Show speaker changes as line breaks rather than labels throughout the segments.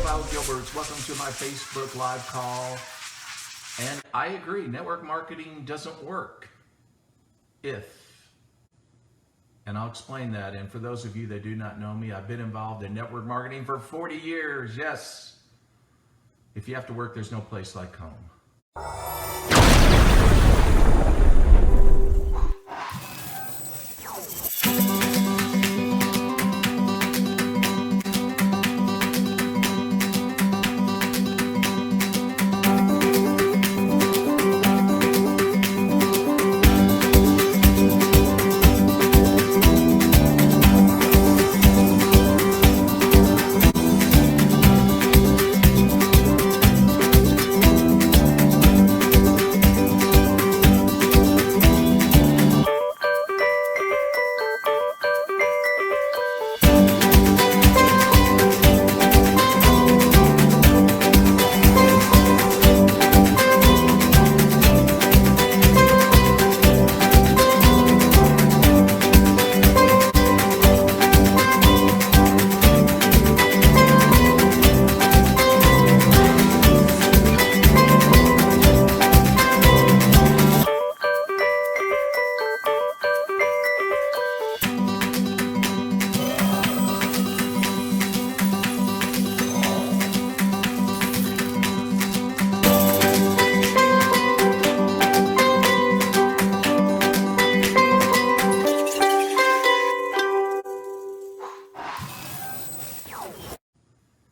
Al Gilberts. Welcome to my Facebook Live call. And I agree, network marketing doesn't work and I'll explain that. And for those of you that do not know me, I've been involved in network marketing for 40 years. Yes. If you have to work, there's no place like home.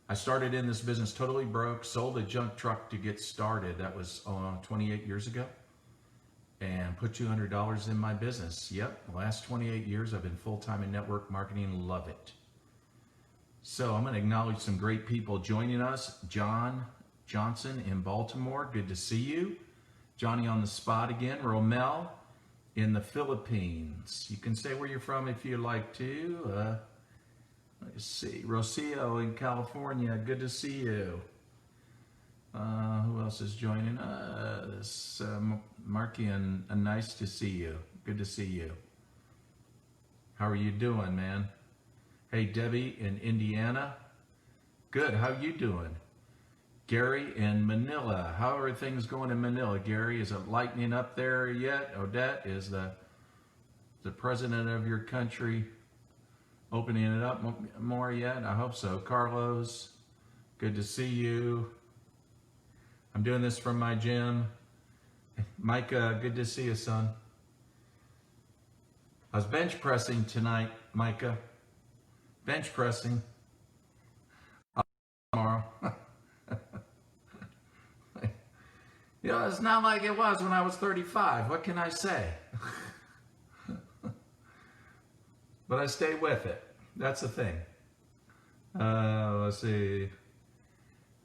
I started in this business totally broke, sold a junk truck to get started. That was 28 years ago, and put $200 in my business. Yep, the last 28 years I've been full-time in network marketing, love it. So I'm gonna acknowledge some great people joining us. John Johnson in Baltimore, good to see you. Johnny on the spot again. Romel in the Philippines. You can say where you're from if you'd like to. Let's see, Rocio in California, good to see you. Who else is joining us? Markian, nice to see you. Good to see you. How are you doing, man? Hey, Debbie in Indiana. Good, how you doing? Gary in Manila. How are things going in Manila, Gary? Is it lightening up there yet? Odette, is the president of your country opening it up more yet? I hope so. Carlos, good to see you. I'm doing this from my gym. Micah, good to see you, son. I was bench pressing tonight, Micah. Bench pressing. Tomorrow. You know, it's not like it was when I was 35. What can I say? But I stay with it. That's the thing. Let's see.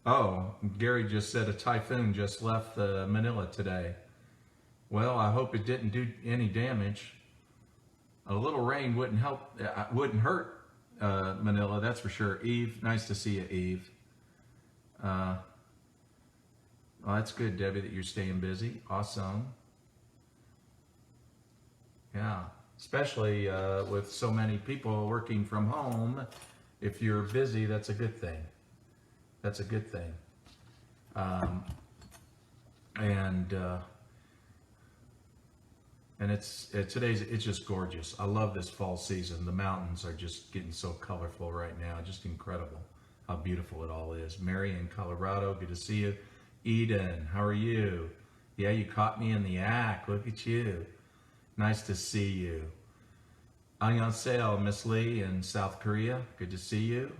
Oh, Gary just said a typhoon just left Manila today. Well, I hope it didn't do any damage. A little rain wouldn't help, wouldn't hurt Manila, that's for sure. Eve, nice to see you, Eve. Well, that's good, Debbie, that you're staying busy. Awesome. Yeah. Especially with so many people working from home, if you're busy, that's a good thing. That's a good thing. And it's just gorgeous. I love this fall season. The mountains are just getting so colorful right now. Just incredible how beautiful it all is. Mary in Colorado, good to see you. Eden, how are you? Yeah, you caught me in the act. Look at you. Nice to see you. Annyeonghaseyo, Miss Lee in South Korea. Good to see you.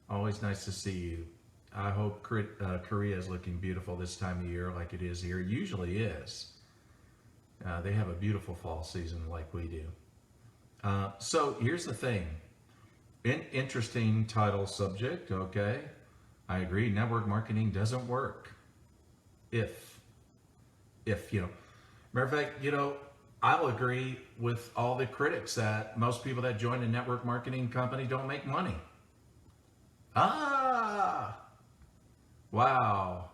Always nice to see you. I hope Korea is looking beautiful this time of year like it is here. It usually is. They have a beautiful fall season like we do. So here's the thing. Interesting title subject, okay? I agree, network marketing doesn't work. If, you know. Matter of fact, you know, I'll agree with all the critics that most people that join a network marketing company don't make money. Wow.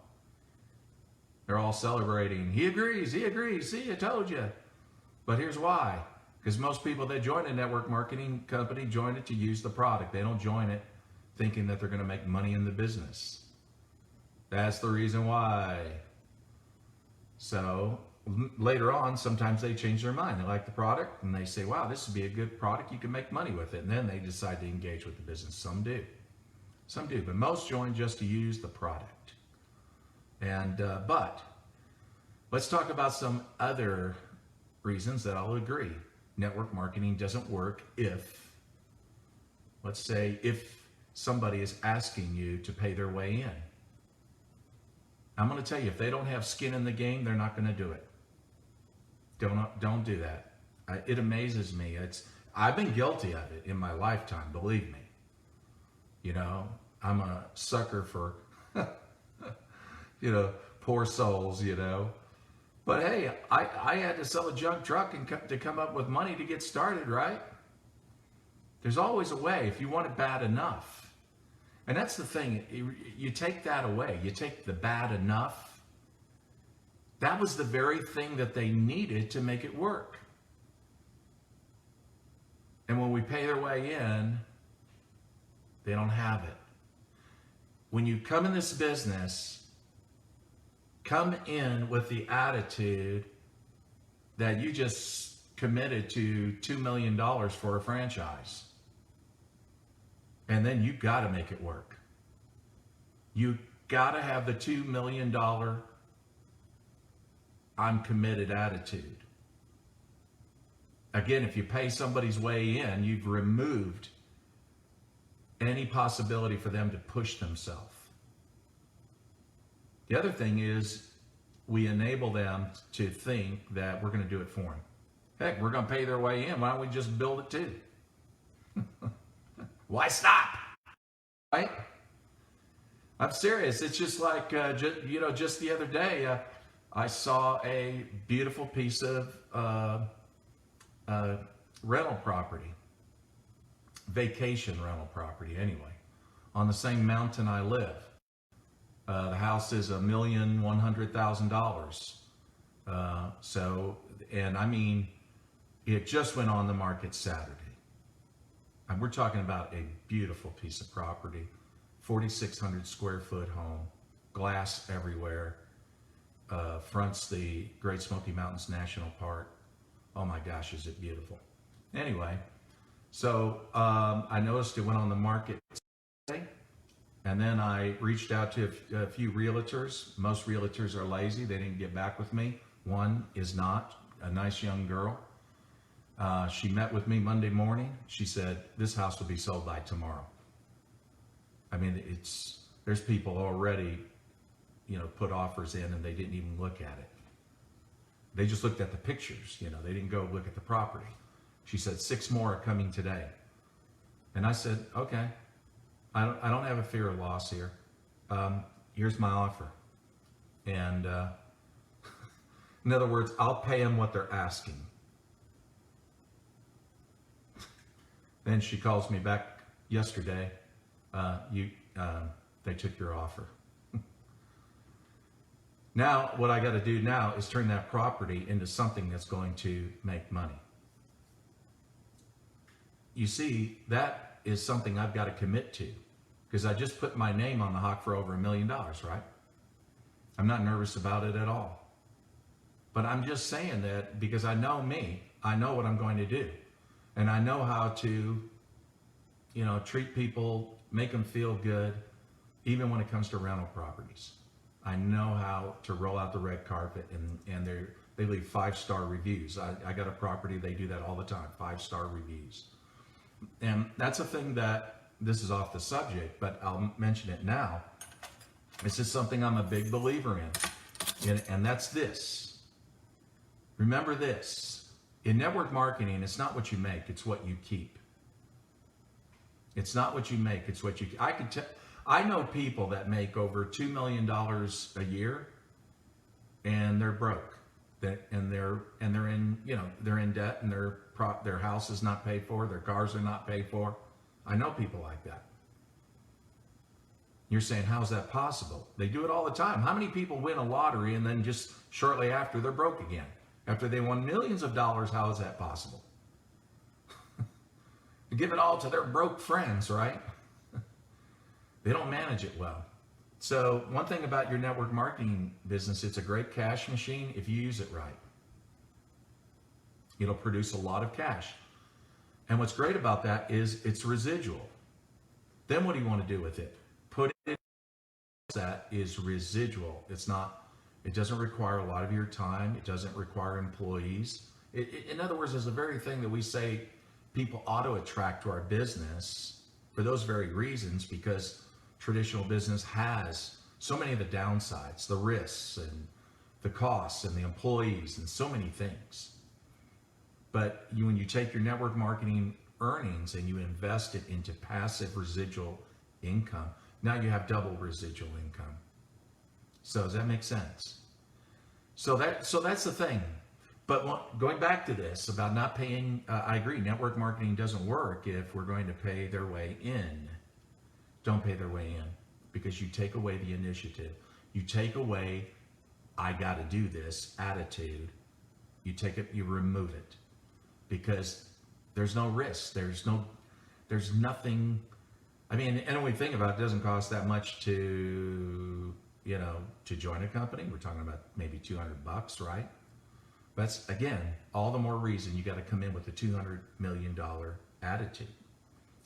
They're all celebrating. He agrees. See, I told you. But here's why. Because most people that join a network marketing company join it to use the product. They don't join it thinking that they're going to make money in the business. That's the reason why. So later on, sometimes they change their mind. They like the product and they say, wow, this would be a good product. You can make money with it. And then they decide to engage with the business. Some do. Some do. But most join just to use the product. And but let's talk about some other reasons that I'll agree. Network marketing doesn't work if, let's say, if somebody is asking you to pay their way in. I'm going to tell you, if they don't have skin in the game, they're not going to do it. Don't do that. It amazes me. I've been guilty of it in my lifetime, believe me. You know, I'm a sucker for, poor souls, But hey, I had to sell a junk truck and to come up with money to get started, right? There's always a way if you want it bad enough. And that's the thing, you take that away, you take the bad enough. That was the very thing that they needed to make it work. And when we pay their way in, they don't have it. When you come in this business, come in with the attitude that you just committed to $2 million for a franchise. And then you got to make it work. You got to have the $2 million I'm committed attitude. Again, if you pay somebody's way in, you've removed any possibility for them to push themselves. The other thing is we enable them to think that we're going to do it for them. Heck, we're going to pay their way in. Why don't we just build it too? Why stop? Right? I'm serious. It's just like, just the other day, I saw a beautiful piece of rental property, vacation rental property anyway, on the same mountain I live. The house is $1,100,000. And I mean, it just went on the market Saturday. And we're talking about a beautiful piece of property, 4,600 square foot home, glass everywhere, fronts the Great Smoky Mountains National Park. Oh my gosh, is it beautiful. Anyway, so I noticed it went on the market today, and then I reached out to a few realtors. Most realtors are lazy. They didn't get back with me. One is not, a nice young girl. She met with me Monday morning. She said, this house will be sold by tomorrow. I mean, there's people already, put offers in and they didn't even look at it. They just looked at the pictures, they didn't go look at the property. She said 6 more are coming today. And I said, okay, I don't have a fear of loss here. Here's my offer. And in other words, I'll pay them what they're asking. Then she calls me back yesterday. They took your offer. Now, what I got to do now is turn that property into something that's going to make money. You see, that is something I've got to commit to, because I just put my name on the hawk for over $1 million, right? I'm not nervous about it at all. But I'm just saying that because I know me, I know what I'm going to do. And I know how to, treat people, make them feel good, even when it comes to rental properties. I know how to roll out the red carpet, and they leave 5-star reviews. I got a property, they do that all the time, 5-star reviews. And that's a thing that, this is off the subject, but I'll mention it now. This is something I'm a big believer in, and that's this. Remember this. In network marketing, it's not what you make, it's what you keep. It's not what you make, it's what you keep. I know people that make over $2 million a year, and they're broke. They're in debt, and their house is not paid for, their cars are not paid for. I know people like that. You're saying, how's that possible? They do it all the time. How many people win a lottery and then just shortly after they're broke again? After they won millions of dollars, how is that possible? They give it all to their broke friends, right? They don't manage it well. So one thing about your network marketing business, it's a great cash machine if you use it right. It'll produce a lot of cash. And what's great about that is it's residual. Then what do you want to do with it? Put it that is residual. It doesn't require a lot of your time. It doesn't require employees. In other words, it's the very thing that we say people auto attract to our business for those very reasons, because traditional business has so many of the downsides, the risks and the costs and the employees and so many things. But when you take your network marketing earnings and you invest it into passive residual income, now you have double residual income. So does that make sense? So that's the thing. But going back to this about not paying, I agree, network marketing doesn't work if we're going to pay their way in. Don't pay their way in, because you take away the initiative. You take away, I got to do this attitude. You take it, you remove it, because there's no risk. There's nothing. I mean, and when we think about it, it doesn't cost that much to join a company. We're talking about maybe $200, right? That's, again, all the more reason you got to come in with a $200 million attitude.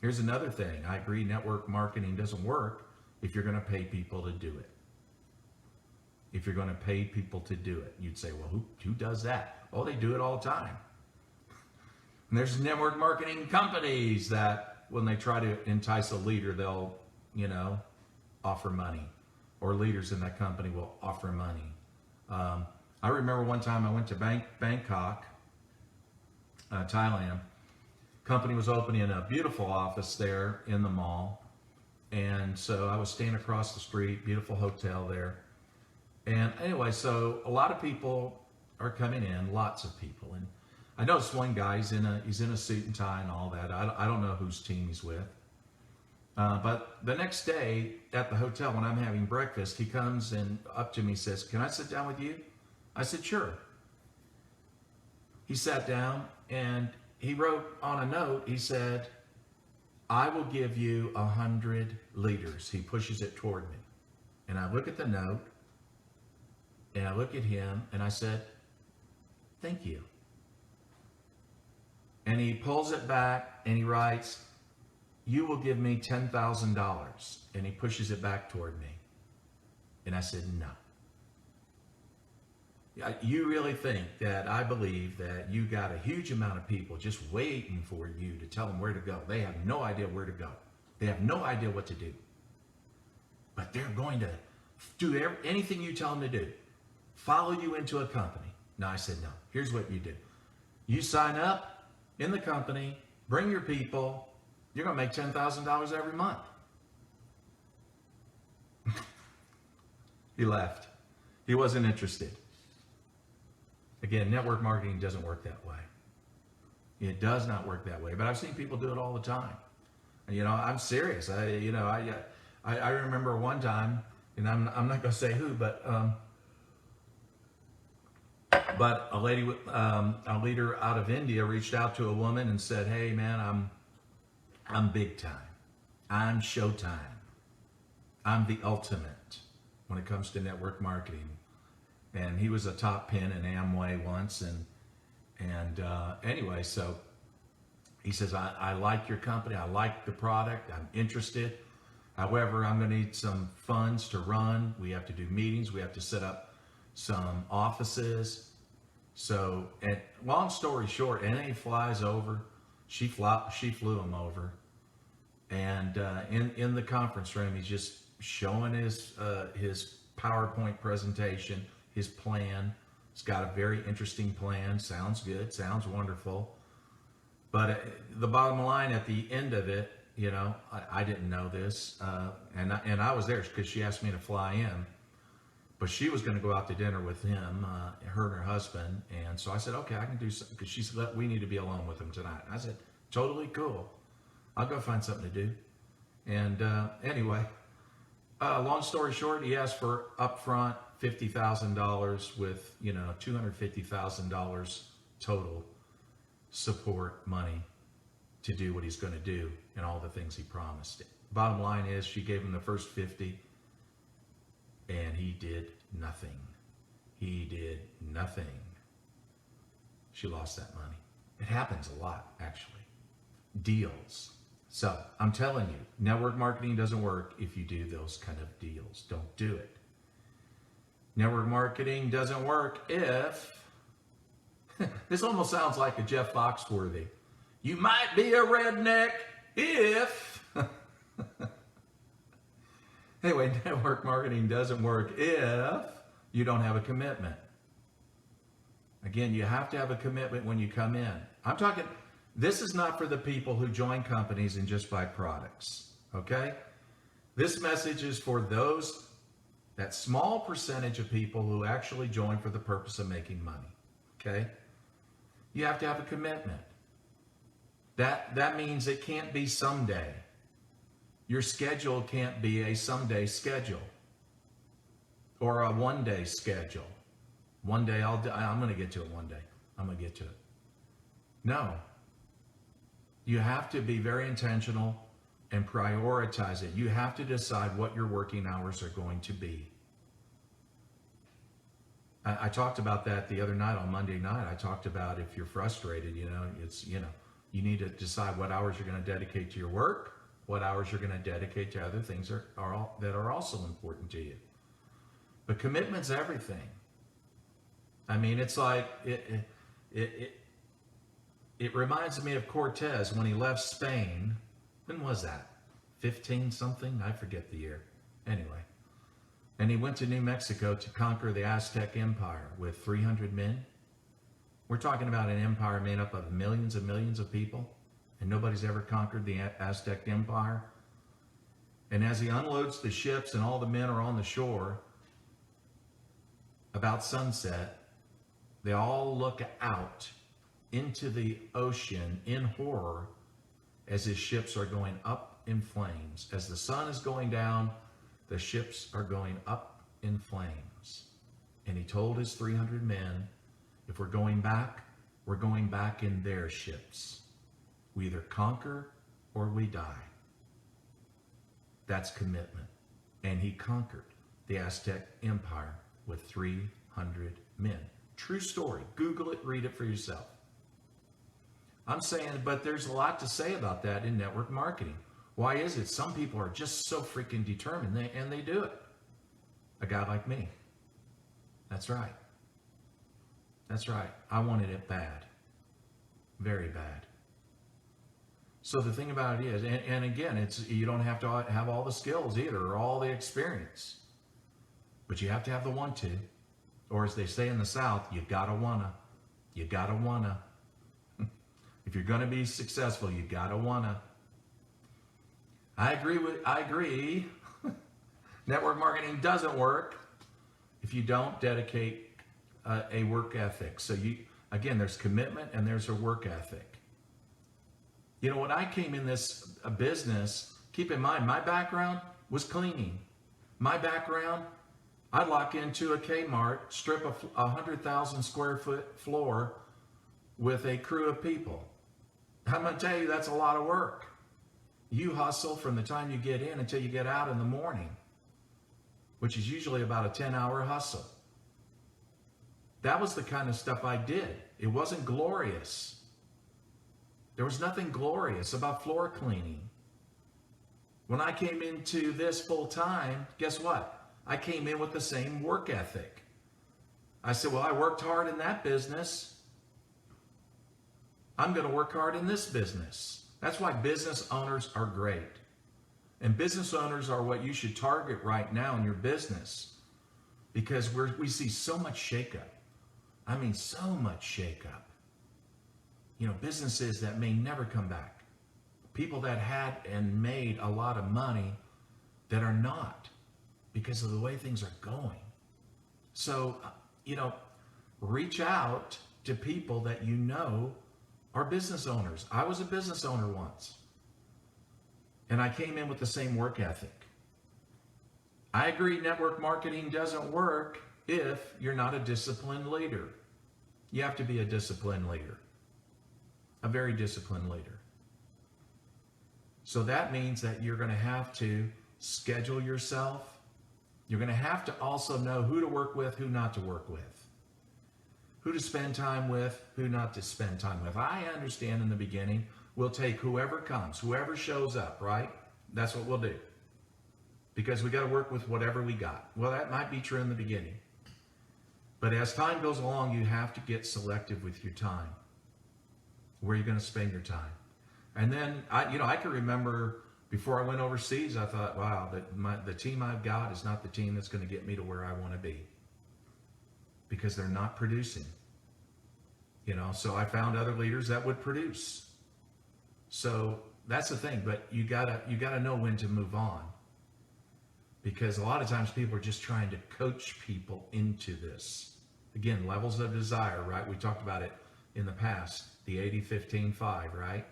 Here's another thing. I agree, network marketing doesn't work if you're going to pay people to do it. If you're going to pay people to do it, you'd say, well, who does that? Oh, they do it all the time. And there's network marketing companies that when they try to entice a leader, they'll, offer money, or leaders in that company will offer money. I remember one time I went to Bangkok, Thailand. Company was opening a beautiful office there in the mall. And so I was staying across the street, beautiful hotel there. And anyway, so a lot of people are coming in, lots of people. And I noticed one guy, he's in a suit and tie and all that. I don't know whose team he's with. But the next day at the hotel when I'm having breakfast, he comes and up to me and says, "Can I sit down with you?" I said, "Sure." He sat down and he wrote on a note, he said, "I will give you 100 leaders." He pushes it toward me. And I look at the note and I look at him and I said, "Thank you." And he pulls it back and he writes, "You will give me $10,000. And he pushes it back toward me. And I said, "No. You really think that I believe that you got a huge amount of people just waiting for you to tell them where to go? They have no idea where to go. They have no idea what to do. But they're going to do anything you tell them to do. Follow you into a company." No, I said, "No. Here's what you do. You sign up in the company, bring your people, you're going to make $10,000 every month." He left. He wasn't interested. Again, network marketing doesn't work that way. It does not work that way. But I've seen people do it all the time. And, I'm serious. I remember one time, and I'm not going to say who, but a lady, a leader out of India reached out to a woman and said, "Hey, man, I'm big time. I'm showtime. I'm the ultimate when it comes to network marketing." And he was a top pin in Amway once. And anyway, so he says, I like your company. I like the product. I'm interested. However, I'm going to need some funds to run. We have to do meetings. We have to set up some offices. So, and long story short, and then he flies over. She flew him over. And in the conference room, he's just showing his PowerPoint presentation, his plan. He's got a very interesting plan. Sounds good. Sounds wonderful. But the bottom line at the end of it, I didn't know this, and I was there because she asked me to fly in. But she was going to go out to dinner with him, her and her husband. And so I said, "Okay, I can do something," because she said, "We need to be alone with him tonight." I said, "Totally cool. I'll go find something to do." And anyway, long story short, he asked for upfront $50,000 with, $250,000 total support money. to do what he's going to do and all the things he promised. Bottom line is, she gave him the first 50 and he did nothing. He did nothing. She lost that money. It happens a lot, actually. Deals. So I'm telling you, network marketing doesn't work if you do those kind of deals. Don't do it. Network marketing doesn't work if, this almost sounds like a Jeff Foxworthy. You might be a redneck if, anyway, network marketing doesn't work if you don't have a commitment. Again, you have to have a commitment when you come in. I'm talking, this is not for the people who join companies and just buy products, okay? This message is for those, that small percentage of people who actually join for the purpose of making money, okay? You have to have a commitment. That means it can't be someday. Your schedule can't be a someday schedule or a one-day schedule. One day I'm going to get to it one day. I'm going to get to it. No. You have to be very intentional and prioritize it. You have to decide what your working hours are going to be. I talked about that the other night on Monday night. I talked about if you're frustrated, you need to decide what hours you're going to dedicate to your work, what hours you're going to dedicate to other things that are also important to you. But commitment's everything. I mean, it's like, it reminds me of Cortez when he left Spain. When was that? 15 something? I forget the year. Anyway. And he went to New Mexico to conquer the Aztec Empire with 300 men. We're talking about an empire made up of millions and millions of people, and nobody's ever conquered the Aztec Empire. And as he unloads the ships and all the men are on the shore, about sunset, they all look out into the ocean in horror as his ships are going up in flames. As the sun is going down, the ships are going up in flames. And he told his 300 men, if we're going back in their ships. We either conquer or we die. That's commitment. And he conquered the Aztec Empire with 300 men. True story. Google it, read it for yourself. I'm saying, but there's a lot to say about that in network marketing. Why is it? Some people are just so freaking determined, and they do it. A guy like me. That's right. That's right. I wanted it bad. Very bad. So the thing about it is, and again, you don't have to have all the skills either, or all the experience. But you have to have the want to. Or as they say in the South, you gotta wanna. You gotta wanna. If you're gonna be successful, you gotta wanna. I agree. Network marketing doesn't work if you don't dedicate a work ethic. So again, there's commitment and there's a work ethic. You know, when I came in this business, keep in mind, my background was cleaning. My background, I'd walk into a Kmart, strip a 100,000 square foot floor with a crew of people. I'm going to tell you, that's a lot of work. You hustle from the time you get in until you get out in the morning, which is usually about a 10-hour hustle. That was the kind of stuff I did. It wasn't glorious. There was nothing glorious about floor cleaning. When I came into this full time, guess what? I came in with the same work ethic. I said, well, I worked hard in that business. I'm going to work hard in this business. That's why business owners are great. And business owners are what you should target right now in your business, because we see so much shakeup. I mean, so much shakeup. You know, businesses that may never come back. People that had and made a lot of money that are not because of the way things are going. So, reach out to people that you know are business owners. I was a business owner once. And I came in with the same work ethic. I agree network marketing doesn't work if you're not a disciplined leader. You have to be a disciplined leader. A very disciplined leader. So that means that you're going to have to schedule yourself. You're going to have to also know who to work with, who not to work with, who to spend time with, who not to spend time with. I understand in the beginning, we'll take whoever comes, whoever shows up, right? That's what we'll do. Because we got to work with whatever we got. Well, that might be true in the beginning. But as time goes along, you have to get selective with your time. Where you're going to spend your time. And then, I can remember before I went overseas, I thought, wow, the team I've got is not the team that's going to get me to where I want to be. Because they're not producing. So I found other leaders that would produce. So that's the thing, but you gotta know when to move on. Because a lot of times people are just trying to coach people into this. Again, levels of desire, right? We talked about it in the past, the 80-15-5, right?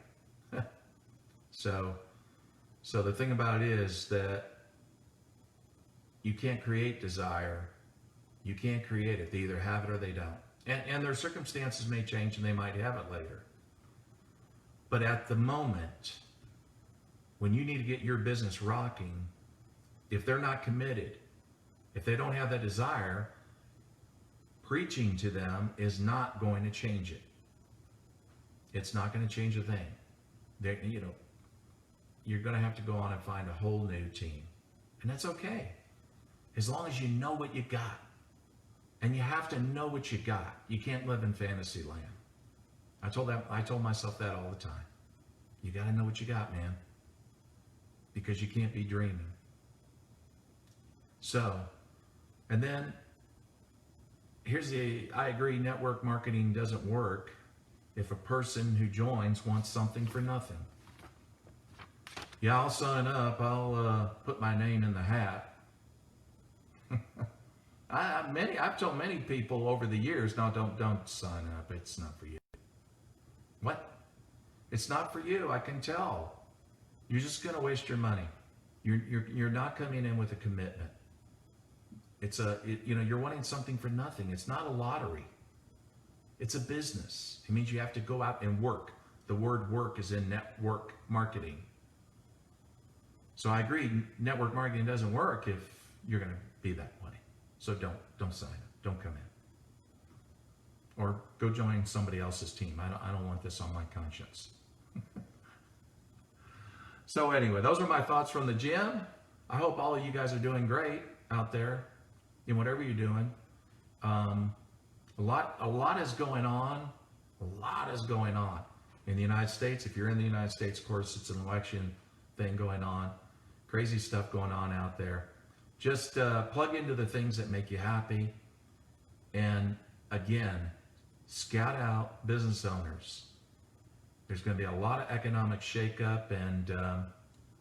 So the thing about it is that you can't create desire. You can't create it. They either have it or they don't. And their circumstances may change and they might have it later. But at the moment, when you need to get your business rocking, if they're not committed, if they don't have that desire, preaching to them is not going to change it. It's not going to change a thing. You're going to have to go on and find a whole new team. And that's okay. As long as you know what you got. And you have to know what you got. You can't live in fantasy land. I told myself that all the time. You got to know what you got, man. Because you can't be dreaming. So, and then I agree, network marketing doesn't work if a person who joins wants something for nothing. Yeah, I'll sign up. I'll put my name in the hat. I've told many people over the years, no, don't sign up. It's not for you. What? It's not for you. I can tell. You're just going to waste your money. You're not coming in with a commitment. You're wanting something for nothing. It's not a lottery. It's a business. It means you have to go out and work. The word work is in network marketing. So I agree, network marketing doesn't work if you're going to be that way. So don't sign up. Don't come in. Or go join somebody else's team. I don't want this on my conscience. So anyway, those are my thoughts from the gym. I hope all of you guys are doing great out there in whatever you're doing. A lot is going on. A lot is going on in the United States. If you're in the United States, of course, it's an election thing going on. Crazy stuff going on out there. Just plug into the things that make you happy. And again, scout out business owners. There's going to be a lot of economic shakeup, and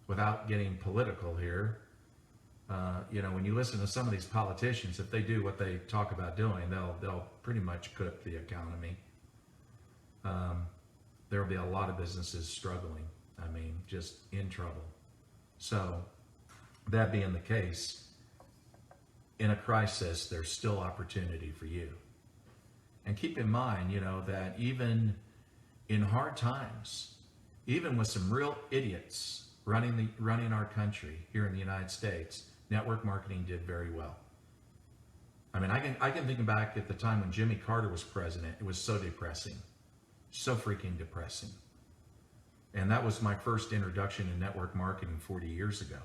without getting political here, when you listen to some of these politicians, if they do what they talk about doing, they'll pretty much cook the economy. There will be a lot of businesses struggling. I mean, just in trouble. So, that being the case, in a crisis, there's still opportunity for you. And keep in mind, that even in hard times, even with some real idiots running our country here in the United States, network marketing did very well. I mean, I can think back at the time when Jimmy Carter was president. It was so depressing, so freaking depressing. And that was my first introduction to network marketing 40 years ago.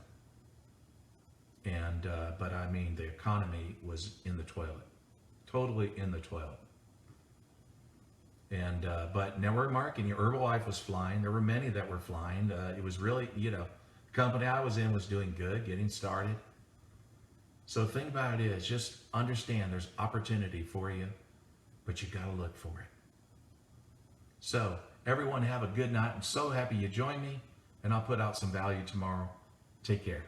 And but I mean, the economy was in the toilet, totally in the toilet. And but network marketing, Herbalife was flying. There were many that were flying. It was really, the company I was in was doing good, getting started. So the thing about it is, just understand there's opportunity for you, but you got to look for it. So everyone have a good night. I'm so happy you joined me, and I'll put out some value tomorrow. Take care.